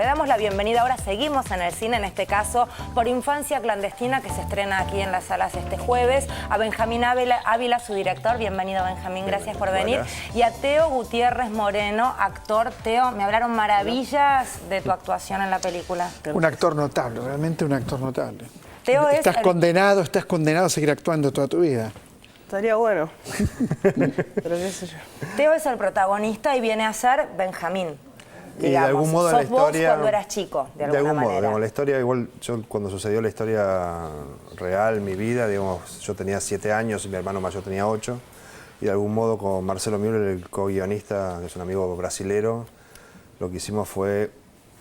Le damos la bienvenida, ahora seguimos en el cine, en este caso por Infancia Clandestina, que se estrena aquí en las salas este jueves, a Benjamín Ávila, su director. Bienvenido, Benjamín, gracias por venir. Y a Teo Gutiérrez Moreno, actor. Teo, me hablaron maravillas de tu actuación en la película. Un actor notable, realmente un actor notable. Teo estás condenado a seguir actuando toda tu vida. Estaría bueno. Pero qué sé yo. Teo es el protagonista y viene a ser Benjamín. Digamos, de algún modo la historia, vos cuando eras chico, de alguna manera. Digamos, la historia, igual yo cuando sucedió la historia real, mi vida, digamos, yo tenía 7 años y mi hermano mayor tenía 8. Y de algún modo con Marcelo Müller, el co-guionista, que es un amigo brasilero, lo que hicimos fue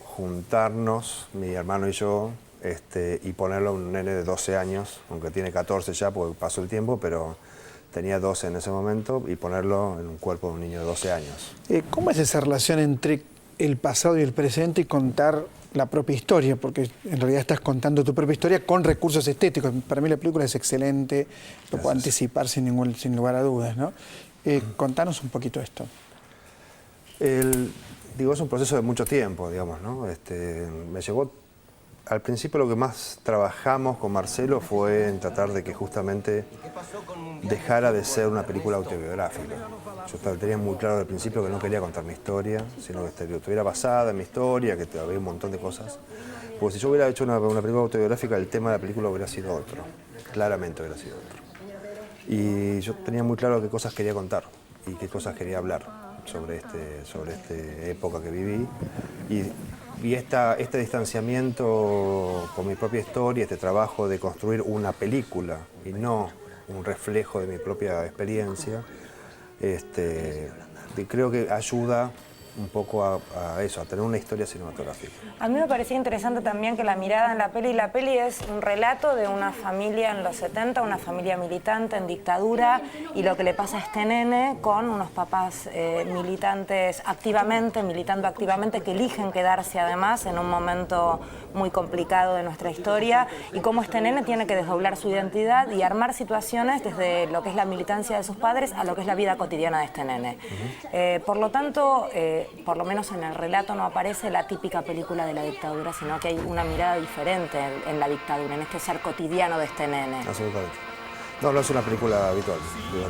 juntarnos, mi hermano y yo, y ponerlo a un nene de 12 años, aunque tiene 14 ya porque pasó el tiempo, pero tenía 12 en ese momento, y ponerlo en un cuerpo de un niño de 12 años. ¿Cómo es esa relación entre el pasado y el presente y contar la propia historia? Porque en realidad estás contando tu propia historia con recursos estéticos. Para mí la película es excelente, lo puedo anticipar sin lugar a dudas, ¿no? Contanos un poquito esto. Digo, es un proceso de mucho tiempo, digamos, ¿no? Me llevó, al principio lo que más trabajamos con Marcelo fue en tratar de que justamente dejara de ser una película autobiográfica. Yo tenía muy claro al principio que no quería contar mi historia, sino que estuviera basada en mi historia, que había un montón de cosas. Porque si yo hubiera hecho una película autobiográfica, el tema de la película hubiera sido otro, claramente hubiera sido otro. Y yo tenía muy claro qué cosas quería contar y qué cosas quería hablar sobre esta época que viví. Y este distanciamiento con mi propia historia, este trabajo de construir una película y no un reflejo de mi propia experiencia, creo que ayuda un poco a eso, a tener una historia cinematográfica. A mí me parecía interesante también que la mirada en la peli es un relato de una familia en los 70, una familia militante en dictadura, y lo que le pasa a este nene con unos papás militantes militando activamente, que eligen quedarse además en un momento muy complicado de nuestra historia, y cómo este nene tiene que desdoblar su identidad y armar situaciones desde lo que es la militancia de sus padres a lo que es la vida cotidiana de este nene. Por lo tanto, por lo menos en el relato no aparece la típica película de la dictadura, sino que hay una mirada diferente en la dictadura, en este ser cotidiano de este nene. Absolutamente. No es una película habitual,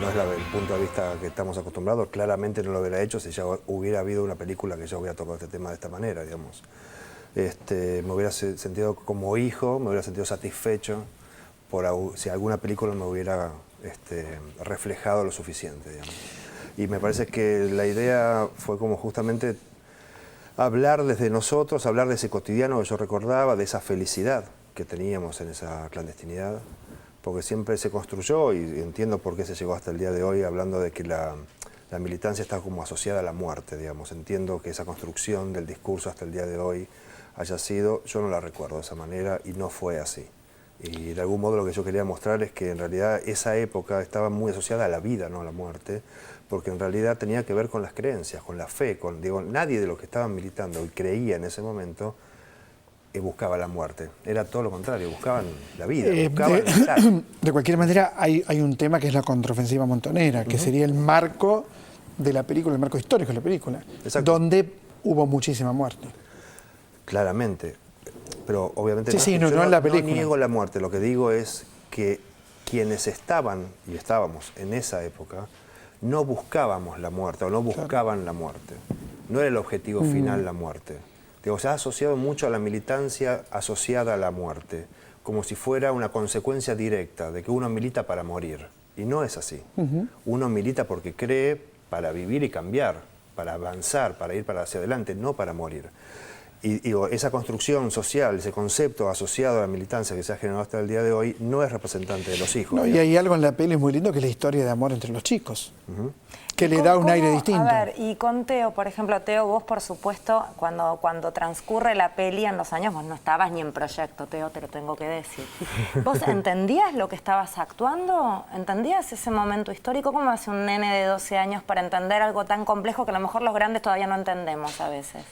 no es el punto de vista que estamos acostumbrados. Claramente no lo hubiera hecho si ya hubiera habido una película que ya hubiera tocado este tema de esta manera, digamos. Me hubiera sentido como hijo, me hubiera sentido satisfecho si alguna película me hubiera reflejado lo suficiente, digamos. Y me parece que la idea fue como justamente hablar desde nosotros, hablar de ese cotidiano que yo recordaba, de esa felicidad que teníamos en esa clandestinidad, porque siempre se construyó, y entiendo por qué se llegó hasta el día de hoy, hablando de que la militancia está como asociada a la muerte, digamos. Entiendo que esa construcción del discurso hasta el día de hoy haya sido, yo no la recuerdo de esa manera, y no fue así. Y de algún modo lo que yo quería mostrar es que en realidad esa época estaba muy asociada a la vida, no a la muerte, porque en realidad tenía que ver con las creencias, con la fe, nadie de los que estaban militando y creía en ese momento buscaba la muerte. Era todo lo contrario, buscaban la vida, buscaban estar. De cualquier manera, hay un tema que es la contraofensiva montonera, que sería el marco de la película, el marco histórico de la película, donde hubo muchísima muerte. Claramente, pero obviamente no en la película. No niego la muerte, lo que digo es que quienes estaban y estábamos en esa época no buscábamos la muerte o no buscaban la muerte. No era el objetivo final la muerte. Se ha asociado mucho a la militancia asociada a la muerte, como si fuera una consecuencia directa de que uno milita para morir. Y no es así. Uno milita porque cree, para vivir y cambiar, para avanzar, para ir hacia adelante, no para morir. Y esa construcción social, ese concepto asociado a la militancia que se ha generado hasta el día de hoy, no es representante de los hijos. No, y hay algo en la peli muy lindo que es la historia de amor entre los chicos, que le da un aire distinto. A ver, y con Teo, por ejemplo, Teo, vos por supuesto, cuando transcurre la peli en los años, vos no estabas ni en proyecto, Teo, te lo tengo que decir. ¿Vos entendías lo que estabas actuando? ¿Entendías ese momento histórico? ¿Cómo hace un nene de 12 años para entender algo tan complejo que a lo mejor los grandes todavía no entendemos a veces?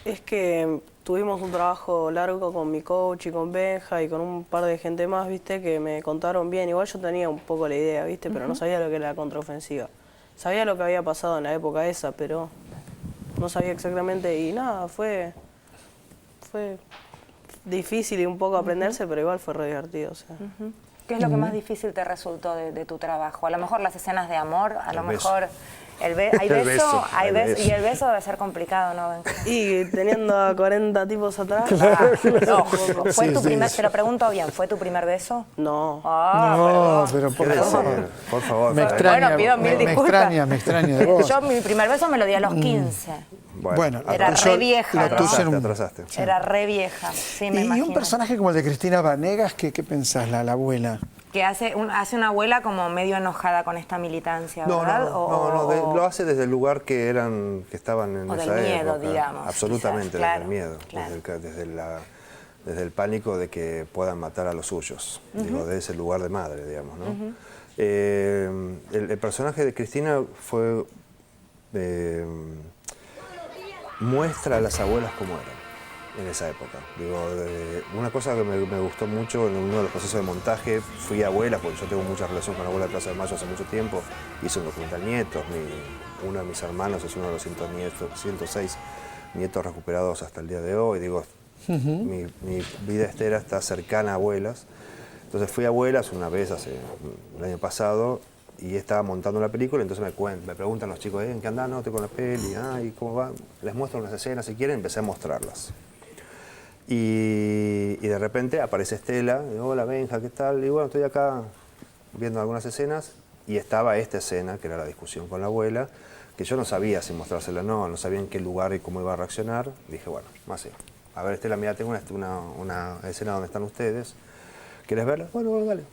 Es que tuvimos un trabajo largo con mi coach y con Benja y con un par de gente más, ¿viste? Que me contaron bien. Igual yo tenía un poco la idea, ¿viste? Pero no sabía lo que era la contraofensiva. Sabía lo que había pasado en la época esa, pero no sabía exactamente. Y nada, fue fue difícil y un poco aprenderse, pero igual fue re divertido. O sea. ¿Qué es lo que más difícil te resultó de tu trabajo? A lo mejor las escenas de amor, a lo mejor hay beso, y el beso debe ser complicado, ¿no, Benja? Y teniendo a 40 tipos atrás. No, ¿fue tu primer, te lo pregunto bien, ¿fue tu primer beso? No. No, pero por favor. Por favor. Me extraña, Bueno, pido mil disculpas. me extraña de vos. Yo mi primer beso me lo di a los 15. Bueno, Era re vieja, lo ¿no? tuyo era un- Atrasaste. Era re vieja, sí, me Y imagino. un personaje como el de Cristina Vanegas, ¿qué pensás, la abuela? Que hace una abuela como medio enojada con esta militancia, No, ¿verdad? lo hace desde el lugar que estaban en O esa del miedo, época. digamos, Absolutamente, quizás, claro, desde el miedo, claro. desde el pánico de que puedan matar a los suyos, digo, de ese lugar de madre, digamos, ¿no? El personaje de Cristina fue muestra a las abuelas cómo eran en esa época. Digo, una cosa que me gustó mucho en uno de los procesos de montaje, fui abuela, porque yo tengo mucha relación con la abuela de Plaza de Mayo hace mucho tiempo, hice un documental nietos, uno de mis hermanos es uno de los 106 nietos recuperados hasta el día de hoy. Digo, mi vida entera está cercana a abuelas. Entonces fui abuela una vez el año pasado, y estaba montando la película, entonces me preguntan los chicos, ¿en qué andás? No, estoy con la peli, ¿y cómo va? Les muestro unas escenas si quieren, empecé a mostrarlas. Y de repente aparece Estela, y, hola Benja, ¿qué tal? Y bueno, estoy acá viendo algunas escenas, y estaba esta escena, que era la discusión con la abuela, que yo no sabía si mostrársela o no sabía en qué lugar y cómo iba a reaccionar. Dije, bueno, más así. A ver, Estela, mira, tengo una escena donde están ustedes. ¿Quieres verla? Bueno, dale.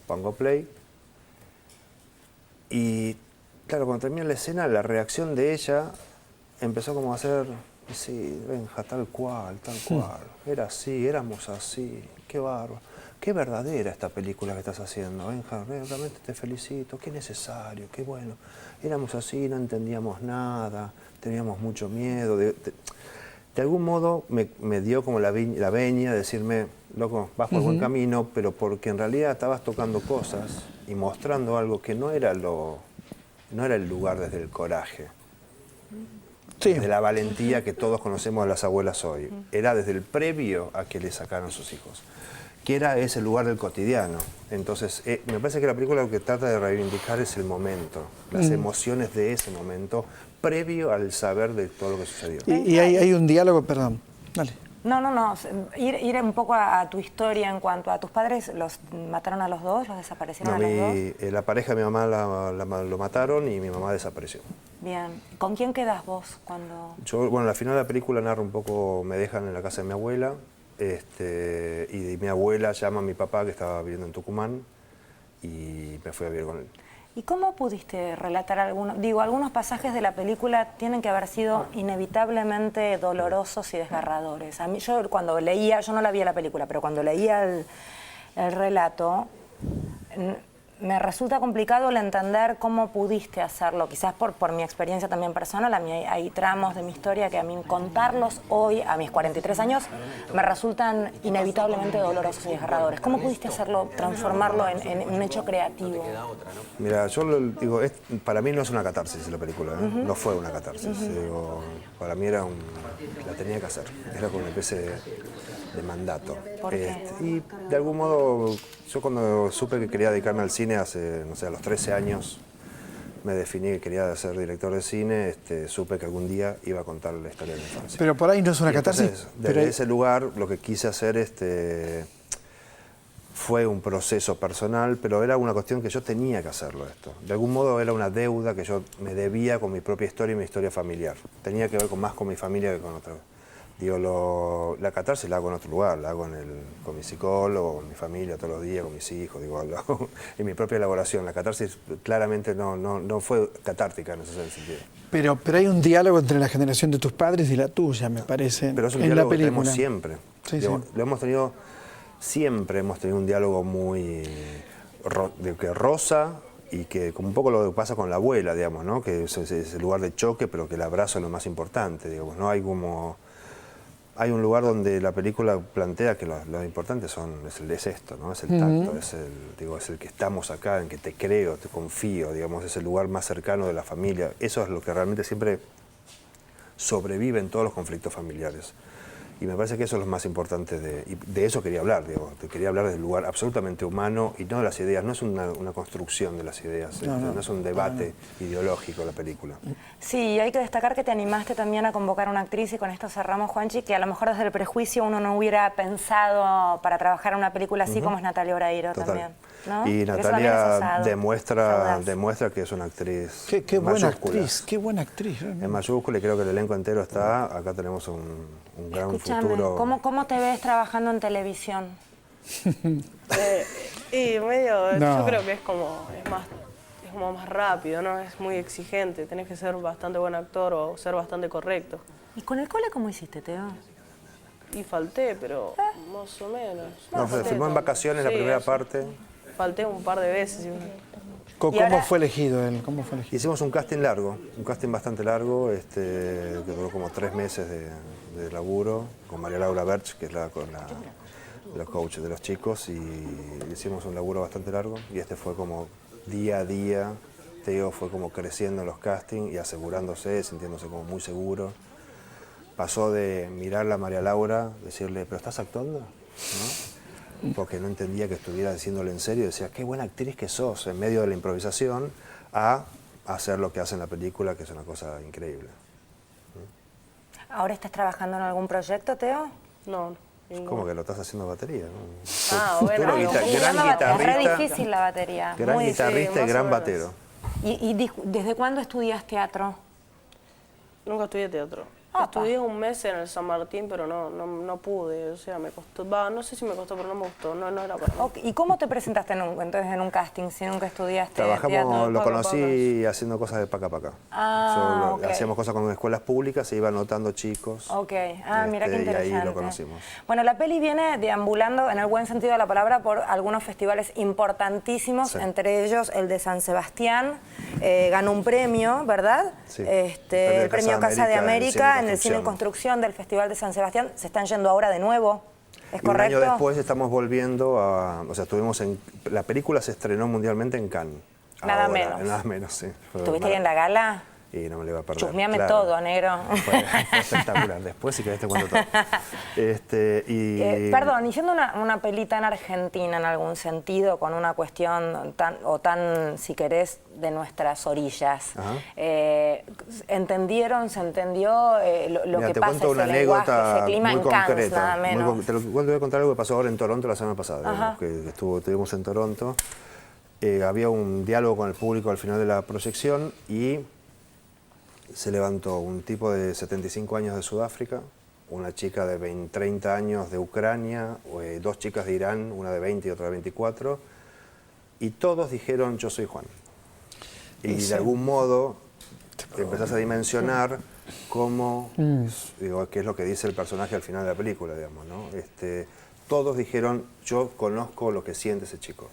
Pongo play. Y claro, cuando termina la escena, la reacción de ella empezó como a ser, sí, Benja, tal cual, era así, éramos así, qué bárbaro, qué verdadera esta película que estás haciendo, Benja, realmente te felicito, qué necesario, qué bueno, éramos así, no entendíamos nada, teníamos mucho miedo, de algún modo me dio como la veña de decirme, loco, vas por buen camino, pero porque en realidad estabas tocando cosas y mostrando algo que no era el lugar desde el coraje, desde la valentía que todos conocemos de las abuelas hoy. Era desde el previo a que le sacaran a sus hijos, que era ese lugar del cotidiano. Entonces, me parece que la película lo que trata de reivindicar es el momento, las emociones de ese momento, previo al saber de todo lo que sucedió. Y hay un diálogo, perdón, dale. No. Ir un poco a tu historia en cuanto a tus padres, ¿los mataron a los dos? ¿Los desaparecieron a los dos? La pareja de mi mamá lo mataron y mi mamá desapareció. Bien. ¿Con quién quedas vos cuando...? Al final de la película narra un poco, me dejan en la casa de mi abuela, y mi abuela llama a mi papá, que estaba viviendo en Tucumán, y me fui a vivir con él. ¿Y cómo pudiste relatar algunos pasajes de la película tienen que haber sido inevitablemente dolorosos y desgarradores? A mí, yo cuando leía, yo no la vi la película, pero cuando leía el relato, me resulta complicado el entender cómo pudiste hacerlo. Quizás por mi experiencia también personal, hay tramos de mi historia que a mí contarlos hoy, a mis 43 años, me resultan inevitablemente dolorosos y desgarradores. ¿Cómo pudiste hacerlo, transformarlo en un hecho creativo? Mira, yo digo, para mí no es una catarsis la película, no fue una catarsis. Digo, para mí la tenía que hacer, era como una especie de mandato. ¿Por qué? Y de algún modo, yo cuando supe que quería dedicarme al cine hace, no sé, a los 13 años, me definí que quería ser director de cine, supe que algún día iba a contar la historia de mi infancia. Pero por ahí no es una catarsis. Entonces, desde ese lugar lo que quise hacer fue un proceso personal, pero era una cuestión que yo tenía que hacerlo esto. De algún modo era una deuda que yo me debía con mi propia historia y mi historia familiar. Tenía que ver más con mi familia que con otra. Digo, la catarsis la hago en otro lugar, la hago con mi psicólogo, con mi familia todos los días, con mis hijos, digo, lo hago en mi propia elaboración. La catarsis claramente no fue catártica en ese sentido. Pero hay un diálogo entre la generación de tus padres y la tuya, me parece, Pero es un en la diálogo que película. tenemos siempre. Sí, Digo, sí. Siempre hemos tenido un diálogo muy que rosa y que como un poco lo que pasa con la abuela, digamos, ¿no? Que es el lugar de choque, pero que el abrazo es lo más importante, digamos, ¿no? Hay un lugar donde la película plantea que lo importante es esto, ¿no? Es el tacto, es el que estamos acá, en que te creo, te confío, digamos, es el lugar más cercano de la familia. Eso es lo que realmente siempre sobrevive en todos los conflictos familiares. Y me parece que eso es lo más importante, y de eso quería hablar, digo, quería hablar del lugar absolutamente humano y no de las ideas, no es una construcción de las ideas, no es un debate ideológico la película. Sí, y hay que destacar que te animaste también a convocar a una actriz, y con esto cerramos, Juanchi, que a lo mejor desde el prejuicio uno no hubiera pensado para trabajar en una película así, como es Natalia Oreiro también, ¿no? Y Porque eso también es Natalia osado, demuestra audaz. que es una actriz Qué buena mayúscula. actriz, qué buena actriz. En mayúscula, y creo que el elenco entero está, acá tenemos un gran Escúchame, futuro. ¿cómo te ves trabajando en televisión? Y medio, No. yo creo que es como más rápido, ¿no? Es muy exigente, tenés que ser bastante buen actor o ser bastante correcto. ¿Y con el cole cómo hiciste, Teo? Y falté, pero más o menos. No, se filmó en vacaciones la primera parte. Falté un par de veces. ¿Cómo ahora- fue elegido él? ¿Cómo fue elegido? Hicimos un casting largo, un casting bastante largo, que duró como 3 meses de laburo, con María Laura Berch, que es la coach de los chicos, y hicimos un laburo bastante largo, y este fue como día a día. Teo fue como creciendo en los castings y asegurándose, sintiéndose como muy seguro. Pasó de mirarla a María Laura, decirle, ¿pero estás actuando? ¿No? Porque no entendía que estuviera diciéndole en serio, decía, qué buena actriz que sos, en medio de la improvisación, a hacer lo que hace en la película, que es una cosa increíble. ¿Ahora estás trabajando en algún proyecto, Teo? No, Es ninguno. como que lo estás haciendo batería, ¿no? Ah, bueno, Futuro no, Sí, gran no, es re guitarrista, difícil la batería. gran muy difícil. guitarrista y más o gran menos. batero. ¿Y desde cuándo estudias teatro? Nunca estudié teatro. Apa. Estudié un mes en el San Martín, pero no pude, o sea, me costó, no sé si me costó, pero no me gustó, no era para mí. Ok, ¿y cómo te presentaste entonces en un casting si nunca estudiaste teatro? Trabajamos, lo Paca, conocí haciendo cosas de paca paca. Ah, ok. Hacíamos cosas con escuelas públicas, se iba anotando chicos. Ok, mira qué y interesante. ahí lo conocimos. Bueno, la peli viene deambulando, en el buen sentido de la palabra, por algunos festivales importantísimos, Sí. entre ellos el de San Sebastián, ganó un premio, ¿verdad? Sí. El premio Casa de América en el cine en construcción. construcción del Festival de San Sebastián. Se están yendo ahora de nuevo, ¿es Y un correcto? año después estamos volviendo a... O sea, la película se estrenó mundialmente en Cannes. Nada Ahora, menos. Nada menos, sí. Fue ¿Estuviste ahí en la gala? Y no me lo iba a perder. Chusmeame claro. todo, negro. Fue espectacular. Después, si querés, te cuento todo. Perdón, y siendo una peli tan argentina en algún sentido, con una cuestión tan, si querés, de nuestras orillas, Ajá. ¿se entendió lo Mira, que te pasa, cuento ese una lenguaje, anécdota ese clima muy en Cannes, concreta. nada menos? Voy a contar algo que pasó ahora en Toronto la semana pasada, Ajá. que estuvimos en Toronto. Había un diálogo con el público al final de la proyección y se levantó un tipo de 75 años de Sudáfrica, una chica de 30 años de Ucrania, 2 chicas de Irán, una de 20 y otra de 24, y todos dijeron, yo soy Juan. Y de algún modo empezás a dimensionar cómo, digo, qué es lo que dice el personaje al final de la película, digamos, ¿no? Todos dijeron, yo conozco lo que siente ese chico.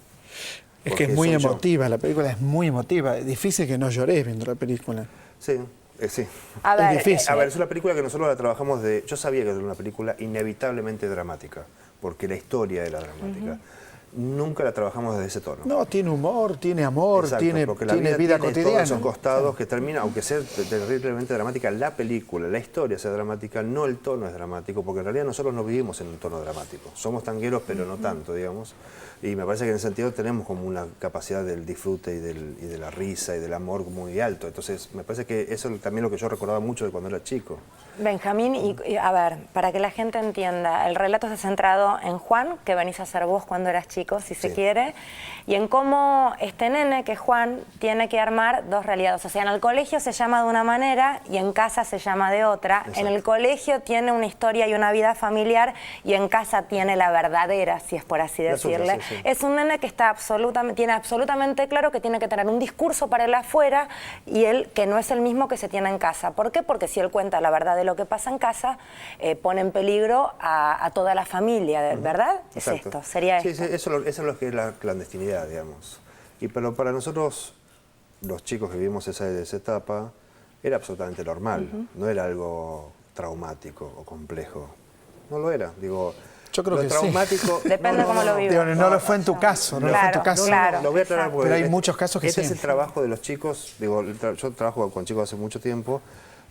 Es Porque que es muy soy yo. emotiva, la película es muy emotiva. Es difícil que no llores viendo la película. Sí, sí. A Es ver, difícil. A ver, es una película que nosotros la trabajamos de... Yo sabía que era una película inevitablemente dramática, porque la historia era dramática. Nunca la trabajamos desde ese tono. No, tiene humor, tiene amor, Exacto, tiene porque la vida tiene cotidiana. todos esos costados que termina, aunque sea terriblemente dramática, la película, la historia sea dramática, no el tono es dramático, porque en realidad nosotros no vivimos en un tono dramático. Somos tangueros, pero no tanto, digamos. Y me parece que en ese sentido tenemos como una capacidad del disfrute y de la risa y del amor muy alto. Entonces, me parece que eso es también lo que yo recordaba mucho de cuando era chico. Benjamín, y a ver, para que la gente entienda, el relato está centrado en Juan, que venís a ser vos cuando eras chico, si se Sí. quiere, y en cómo este nene, que es Juan, tiene que armar dos realidades. O sea, en el colegio se llama de una manera y en casa se llama de otra. Exacto. En el colegio tiene una historia y una vida familiar y en casa tiene la verdadera, si es por así La suya, decirle. sí, sí. Es un nene que tiene absolutamente claro que tiene que tener un discurso para el afuera y él que no es el mismo que se tiene en casa. ¿Por qué? Porque si él cuenta la verdad de lo que pasa en casa, pone en peligro a toda la familia, ¿verdad? Es Exacto. esto, sería Sí, esto. sí, eso es lo que es la clandestinidad, digamos. Pero para nosotros, los chicos que vivimos esa etapa, era absolutamente normal. No era algo traumático o complejo. No lo era. Digo, Yo creo lo que sí. traumático... Depende cómo lo vivas. Digo, no lo fue en tu caso, no lo fue en tu Claro, caso. claro. Lo voy a aclarar Exacto. porque Pero hay muchos casos que este sí. es el trabajo de los chicos. Digo, yo trabajo con chicos hace mucho tiempo.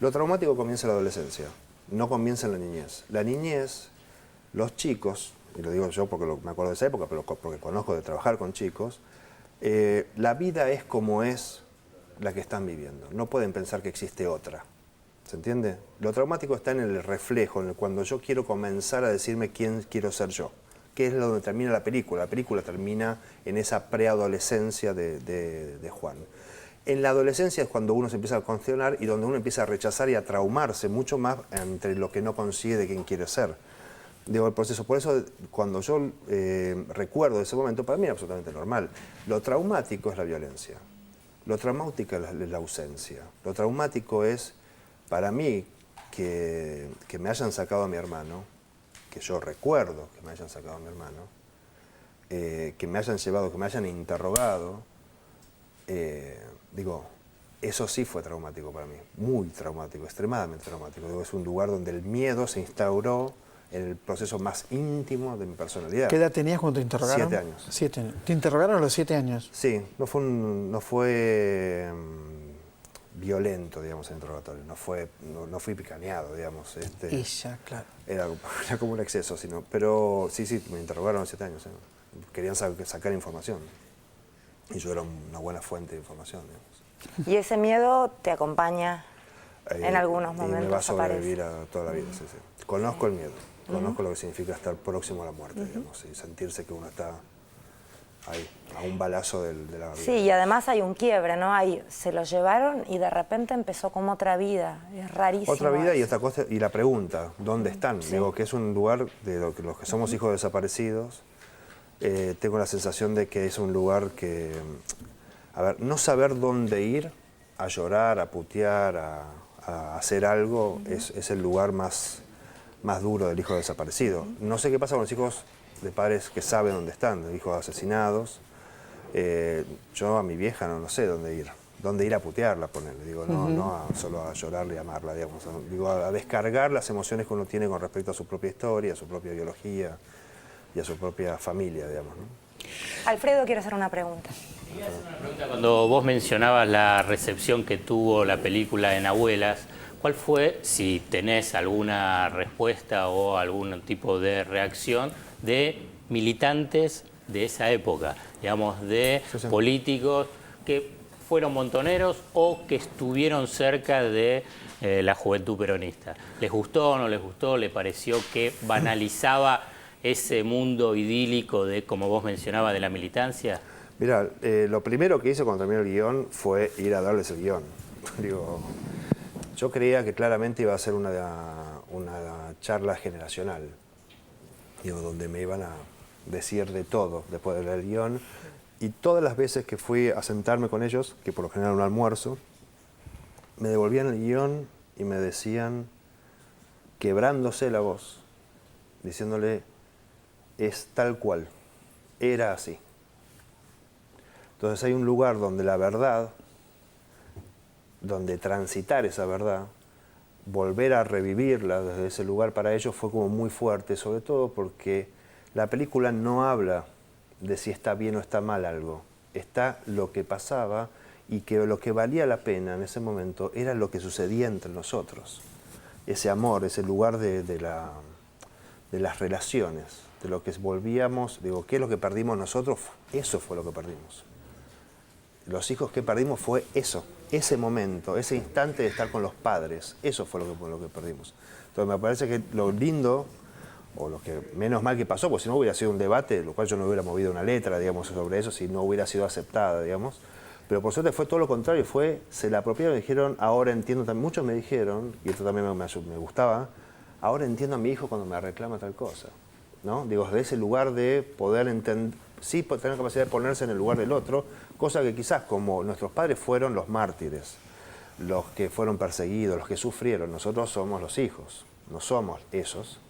Lo traumático comienza en la adolescencia. no comienza en la niñez. La niñez, los chicos, y lo digo yo porque me acuerdo de esa época, pero porque conozco de trabajar con chicos, la vida es como es la que están viviendo. No pueden pensar que existe otra. ¿Se entiende? Lo traumático está en el reflejo, en el cuando yo quiero comenzar a decirme quién quiero ser yo. Que es donde termina la película. La película termina en esa preadolescencia de Juan. En la adolescencia es cuando uno se empieza a cuestionar y donde uno empieza a rechazar y a traumarse mucho más entre lo que no consigue de quién quiere ser. Digo, el proceso. Por eso, cuando yo recuerdo ese momento, para mí era absolutamente normal. Lo traumático es la violencia. Lo traumático es la ausencia. Lo traumático es, para mí, que me hayan sacado a mi hermano, que yo recuerdo que me hayan sacado a mi hermano, que me hayan llevado, que me hayan interrogado, digo, eso sí fue traumático para mí, muy traumático, extremadamente traumático. Digo, es un lugar donde el miedo se instauró en el proceso más íntimo de mi personalidad. ¿Qué edad tenías cuando te interrogaron? 7 años. 7 años. ¿Te interrogaron a los 7 años? Sí, no fue violento, digamos, el interrogatorio. No fui picaneado, digamos. Y ya, claro. Era como un exceso, sino, pero sí, me interrogaron a los 7 años. Querían sacar información. Y yo era una buena fuente de información, digamos. ¿Y ese miedo te acompaña en algunos momentos? Y me va a sobrevivir a toda la vida, sí. Conozco el miedo, conozco lo que significa estar próximo a la muerte, digamos, y sentirse que uno está ahí, a un balazo de la vida. Sí, y además hay un quiebre, ¿no? Se lo llevaron y de repente empezó como otra vida, es rarísimo. Otra vida y eso. esta cosa, y la pregunta, ¿dónde están? Sí. Digo, que es un lugar de los que somos hijos desaparecidos, tengo la sensación de que es un lugar que, a ver, no saber dónde ir a llorar, a putear, a hacer algo, es el lugar más duro del hijo desaparecido. No sé qué pasa con los hijos de padres que saben dónde están, de hijos asesinados. Yo a mi vieja no sé dónde ir a putearla, ponerle. Digo, no solo a llorarle y amarla, digamos. Digo, a descargar las emociones que uno tiene con respecto a su propia historia, a su propia biología y a su propia familia, digamos, ¿no? Alfredo quiere hacer una pregunta. Cuando vos mencionabas la recepción que tuvo la película en Abuelas, ¿cuál fue, si tenés alguna respuesta o algún tipo de reacción de militantes de esa época, digamos, de políticos que fueron montoneros o que estuvieron cerca de la juventud peronista? ¿Les gustó o no les gustó? ¿Le pareció que banalizaba ese mundo idílico de, como vos mencionabas, de la militancia? Mirá, lo primero que hice cuando terminé el guión fue ir a darles el guión. Digo, yo creía que claramente iba a ser una charla generacional, digo, donde me iban a decir de todo después de leer el guión. Y todas las veces que fui a sentarme con ellos, que por lo general era un almuerzo, me devolvían el guión y me decían, quebrándose la voz, diciéndole, es tal cual, era así. Entonces hay un lugar donde la verdad, donde transitar esa verdad, volver a revivirla desde ese lugar para ellos fue como muy fuerte, sobre todo porque la película no habla de si está bien o está mal algo, está lo que pasaba y que lo que valía la pena en ese momento era lo que sucedía entre nosotros, ese amor, ese lugar de las relaciones, de lo que volvíamos, digo, ¿qué es lo que perdimos nosotros? Eso fue lo que perdimos. Los hijos que perdimos fue eso, ese momento, ese instante de estar con los padres, eso fue lo que perdimos. Entonces me parece que lo lindo, o lo que menos mal que pasó, porque si no hubiera sido un debate, lo cual yo no hubiera movido una letra, digamos, sobre eso, si no hubiera sido aceptada, digamos. Pero por suerte fue todo lo contrario, se la apropiaron y dijeron, ahora entiendo, también muchos me dijeron, y esto también me gustaba, ahora entiendo a mi hijo cuando me reclama tal cosa, ¿no? Digo, desde ese lugar de poder entender, sí tener capacidad de ponerse en el lugar del otro, cosa que quizás como nuestros padres fueron los mártires, los que fueron perseguidos, los que sufrieron, nosotros somos los hijos, no somos esos.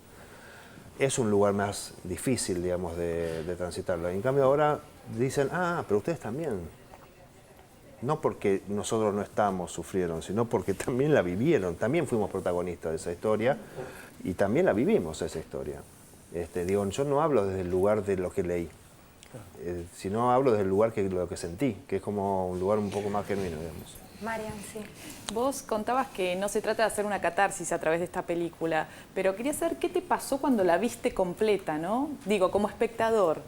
Es un lugar más difícil, digamos, de transitarlo. En cambio ahora dicen, pero ustedes también. No porque nosotros no estamos, sufrieron, sino porque también la vivieron, también fuimos protagonistas de esa historia y también la vivimos esa historia. Digo, yo no hablo desde el lugar de lo que leí, sino hablo desde el lugar de lo que sentí, que es como un lugar un poco más genuino, digamos. Marian, sí. Vos contabas que no se trata de hacer una catarsis a través de esta película, pero quería saber qué te pasó cuando la viste completa, ¿no? Digo, como espectador.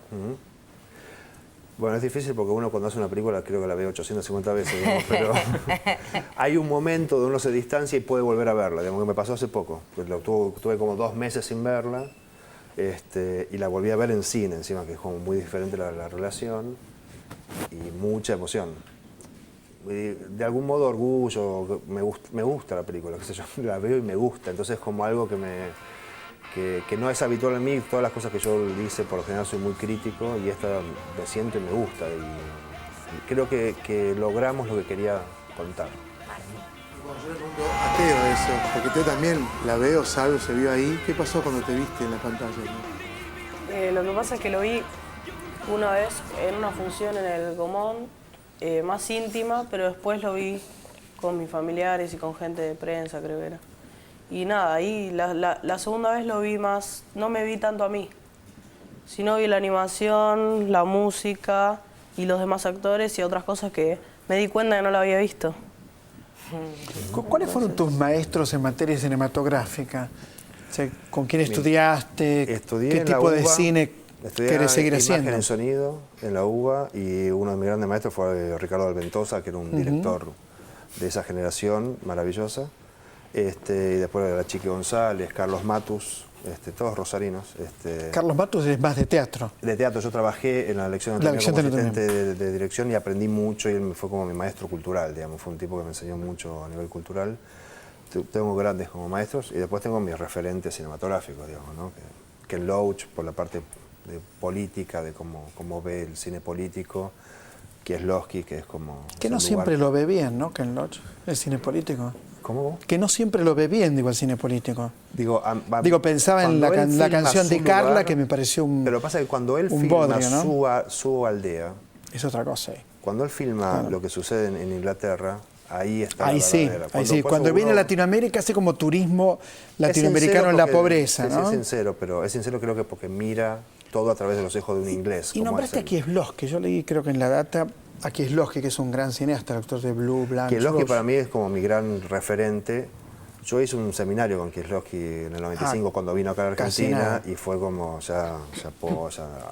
Bueno, es difícil porque uno cuando hace una película creo que la ve 850 veces, digamos, pero hay un momento donde uno se distancia y puede volver a verla, digamos, que me pasó hace poco. Pues tuve como 2 meses sin verla y la volví a ver en cine, encima, que es como muy diferente la relación y mucha emoción. De algún modo orgullo, me gusta la película, qué sé yo, la veo y me gusta, entonces es como algo que no es habitual en mí. Todas las cosas que yo hice por lo general soy muy crítico y esta me siento y me gusta y creo que logramos lo que quería contar. Bueno, yo le pregunto a Teo eso, porque Teo también la veo, Salvo se vio ahí. ¿Qué pasó cuando te viste en la pantalla? Lo que pasa es que lo vi una vez en una función en el Gomón, más íntima, pero después lo vi con mis familiares y con gente de prensa, creo que era. Y nada, ahí la segunda vez lo vi más, no me vi tanto a mí, sino vi la animación, la música y los demás actores y otras cosas que me di cuenta que no la había visto. ¿Cuáles fueron tus maestros en materia cinematográfica? O sea, ¿con quién estudiaste? Estudié ¿Qué en la tipo de UBA, cine querés seguir haciendo? Imagen y sonido en la UBA y uno de mis grandes maestros fue Ricardo Alventosa, que era un director de esa generación maravillosa. Y después la Chiqui González, Carlos Matus, todos rosarinos. Carlos Matus es más de teatro. De teatro, yo trabajé en la lección de anatomía como asistente de dirección y aprendí mucho y él fue como mi maestro cultural, digamos, fue un tipo que me enseñó mucho a nivel cultural. Tengo grandes como maestros y después tengo mis referentes cinematográficos, digamos, ¿no? Ken Loach por la parte de política, de cómo ve el cine político, Kieslowski, que es como... Que no siempre lo ve bien, ¿no, Ken Loach, el cine político? ¿Cómo? Que no siempre lo ve bien, digo, el cine político. Digo, pensaba en la canción de Carla, lugar, que me pareció un Pero pasa que cuando él filma bodrio, ¿no? su aldea... Es otra cosa. Cuando él filma lo que sucede en Inglaterra, ahí está ahí sí, ahí sí. Cuando viene a Latinoamérica hace como turismo latinoamericano en la pobreza, ¿no? Es sincero, pero es sincero creo que porque mira todo a través de los ojos de un inglés. Y nombraste a Kieslowski, yo leí creo que en la data a Kieslowski, que es un gran cineasta, el actor de Blue, Blanc, Kieslowski para mí es como mi gran referente. Yo hice un seminario con Kieslowski en el 95 cuando vino acá a Argentina y fue como ya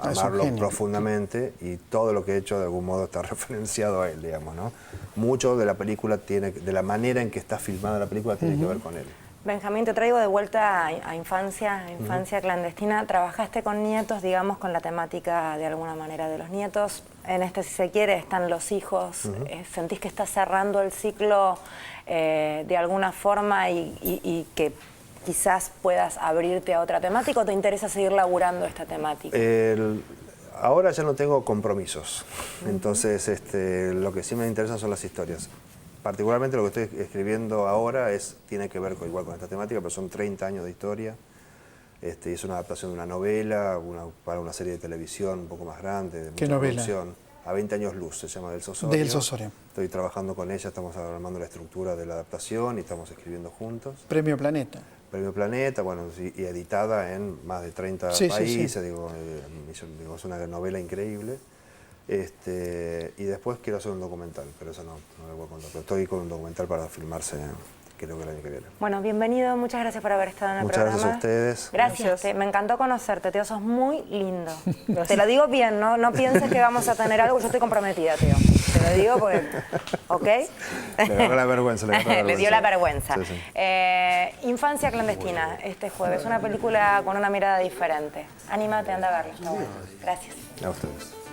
amarlo profundamente y todo lo que he hecho de algún modo está referenciado a él, digamos, ¿no? Mucho de la película de la manera en que está filmada la película tiene que ver con él. Benjamín, te traigo de vuelta a infancia clandestina. Trabajaste con nietos, digamos, con la temática de alguna manera de los nietos. En si se quiere, están los hijos. ¿Sentís que estás cerrando el ciclo de alguna forma y que quizás puedas abrirte a otra temática o te interesa seguir laburando esta temática? Ahora ya no tengo compromisos, entonces lo que sí me interesan son las historias. Particularmente lo que estoy escribiendo ahora tiene que ver igual con esta temática, pero son 30 años de historia. Es una adaptación de una novela para una serie de televisión un poco más grande, de mucha producción. A 20 años luz, se llama Delsa Osorio. Delsa Osorio. Estoy trabajando con ella, estamos armando la estructura de la adaptación y estamos escribiendo juntos. Premio Planeta. Premio Planeta, bueno, y editada en más de 30 países, sí. Digo, es una novela increíble. Y después quiero hacer un documental, pero eso no lo voy a contar. Pero estoy con un documental para filmarse, creo que el año que viene. Bueno, bienvenido, muchas gracias por haber estado en el programa. Muchas gracias a ustedes. Gracias. Me encantó conocerte, Teo, sos muy lindo. Te lo digo bien, no pienses que vamos a tener algo, yo estoy comprometida, Teo. Te lo digo porque, ¿ok? Le dio la vergüenza. Le dio la vergüenza. Sí, sí. Infancia clandestina, este jueves, una película con una mirada diferente. Anímate, anda a verla, está bueno. Gracias. A ustedes.